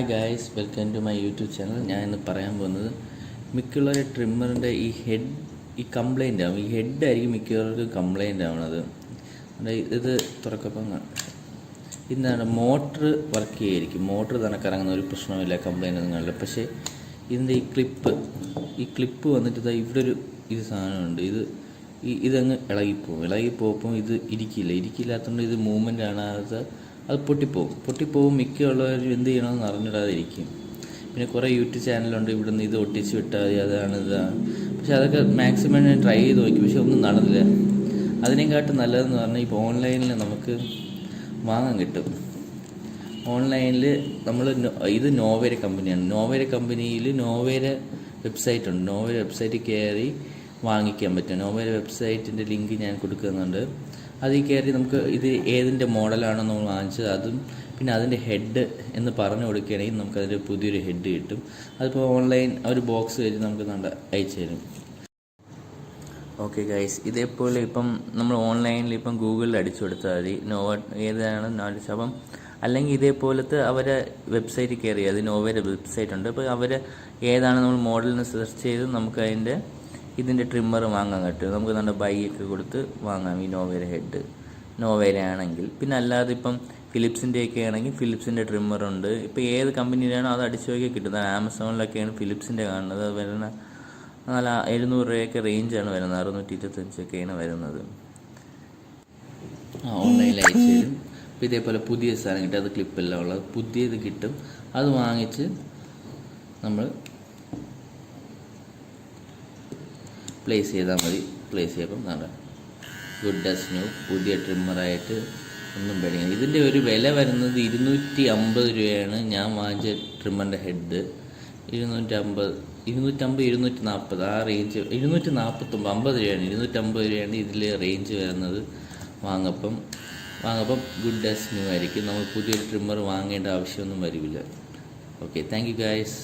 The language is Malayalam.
Hi guys, welcome to my YouTube channel. ഞാൻ ഇന്ന് പറയാൻ പോകുന്നത് മിക്കുള്ളവരെ ട്രിമ്മറിൻ്റെ ഈ കംപ്ലൈൻ്റ് ആവും. ഈ ഹെഡായിരിക്കും മിക്കവർക്കും കംപ്ലൈൻ്റ് ആവണത്. ഇത് തുറക്കപ്പം ഇന്നാണ് മോട്ടർ വർക്ക് ചെയ്യായിരിക്കും. മോട്ടർ തന്നെ കറങ്ങുന്ന ഒരു പ്രശ്നമില്ല, കംപ്ലൈൻ്റ് ഒന്നും കാണില്ല. പക്ഷേ ഇതിൻ്റെ ഈ ക്ലിപ്പ് വന്നിട്ട് ഇവിടെ ഒരു സാധനമുണ്ട്. ഇതങ്ങ് ഇളകിപ്പോകും. ഇത് ഇരിക്കില്ലാത്തതുകൊണ്ട് ഇത് മൂവ്മെൻ്റ് കാണാതെ അത് പൊട്ടിപ്പോവും. മിക്കുള്ളവരും എന്ത് ചെയ്യണമെന്ന് അറിഞ്ഞിടാതിരിക്കും. പിന്നെ കുറേ യൂട്യൂബ് ചാനലുണ്ട്, ഇവിടുന്ന് ഇത് ഒട്ടിച്ച് വിട്ടാൽ മതി, ഇതാണ്. പക്ഷെ അതൊക്കെ മാക്സിമം ഞാൻ ട്രൈ ചെയ്ത് നോക്കി, പക്ഷെ ഒന്നും നടന്നില്ല. അതിനെക്കാട്ടും നല്ലതെന്ന് പറഞ്ഞാൽ ഇപ്പോൾ ഓൺലൈനിൽ നമുക്ക് വാങ്ങാൻ കിട്ടും. ഓൺലൈനിൽ നമ്മൾ ഇത് നോവേര കമ്പനിയാണ്. നോവേര കമ്പനിയിൽ നോവേര വെബ്സൈറ്റ് ഉണ്ട്. നോവേര വെബ്സൈറ്റിൽ കയറി വാങ്ങിക്കാൻ പറ്റും. നോവേര വെബ്സൈറ്റിൻ്റെ ലിങ്ക് ഞാൻ കൊടുക്കുന്നുണ്ട്. അതിൽ കയറി നമുക്ക് ഇത് ഏതിൻ്റെ മോഡലാണോ നമ്മൾ വാങ്ങിച്ചത് അതും പിന്നെ അതിൻ്റെ ഹെഡ് എന്ന് പറഞ്ഞു കൊടുക്കുകയാണെങ്കിൽ നമുക്കതിൻ്റെ പുതിയൊരു ഹെഡ് കിട്ടും. അതിപ്പോൾ ഓൺലൈൻ ഒരു ബോക്സ് വെച്ച് നമുക്ക് അയച്ചു തരും. ഓക്കെ ഗൈസ്, ഇതേപോലെ ഇപ്പം നമ്മൾ ഓൺലൈനിൽ ഇപ്പം ഗൂഗിളിൽ അടിച്ചു കൊടുത്താൽ മതി ഏതാണ് നോവൽ. അപ്പം അല്ലെങ്കിൽ ഇതേപോലത്തെ അവരെ വെബ്സൈറ്റിൽ കയറി, അത് നോവയുടെ വെബ്സൈറ്റ് ഉണ്ട്. അപ്പോൾ അവർ ഏതാണ് നമ്മൾ മോഡലിന് സെർച്ച് ചെയ്ത് നമുക്ക് ഇതിൻ്റെ ട്രിമ്മർ വാങ്ങാൻ പറ്റും. നമുക്ക് നല്ല ബൈയൊക്കെ കൊടുത്ത് വാങ്ങാം ഈ നോവേര ഹെഡ്, നോവേര ആണെങ്കിൽ. പിന്നെ അല്ലാതെ ഇപ്പം ഫിലിപ്സിൻ്റെയൊക്കെ ആണെങ്കിൽ ഫിലിപ്സിൻ്റെ ട്രിമ്മറുണ്ട്. ഇപ്പോൾ ഏത് കമ്പനിയിലാണോ അത് അടിച്ചു നോക്കിയാൽ കിട്ടുന്നത്. ആമസോണിലൊക്കെയാണ് ഫിലിപ്സിൻ്റെ കാണുന്നത്. അത് വരുന്ന നല്ല 700 രൂപയൊക്കെ റേഞ്ചാണ് വരുന്നത്, 625ഒക്കെയാണ് വരുന്നത്. ഓൺലൈനിൽ അയച്ചു തരും. അപ്പോൾ ഇതേപോലെ പുതിയ സാധനം കിട്ടും, അത് ക്ലിപ്പെല്ലാം ഉള്ളത് പുതിയത് കിട്ടും. അത് വാങ്ങിച്ച് നമ്മൾ പ്ലേസ് ചെയ്താൽ മതി. പ്ലേസ് ചെയ്യുമ്പം നല്ല ഗുഡ് ആസ് ന്യൂ പുതിയ ട്രിമ്മറായിട്ട് ഒന്നും പേടിക്കണം. ഇതിൻ്റെ ഒരു വില വരുന്നത് 250 രൂപയാണ്. ഞാൻ വാങ്ങിച്ച ട്രിമ്മറിൻ്റെ ഹെഡ് 250, 240 ആ റേഞ്ച്. 249, 50 രൂപയാണ്. 250 രൂപയാണ് ഇതിൽ റേഞ്ച് വരുന്നത്. വാങ്ങപ്പം ഗുഡ് ആസ് ന്യൂ ആയിരിക്കും. നമ്മൾ പുതിയൊരു ട്രിമ്മർ വാങ്ങേണ്ട ആവശ്യമൊന്നും വരില്ല. Okay, thank you guys.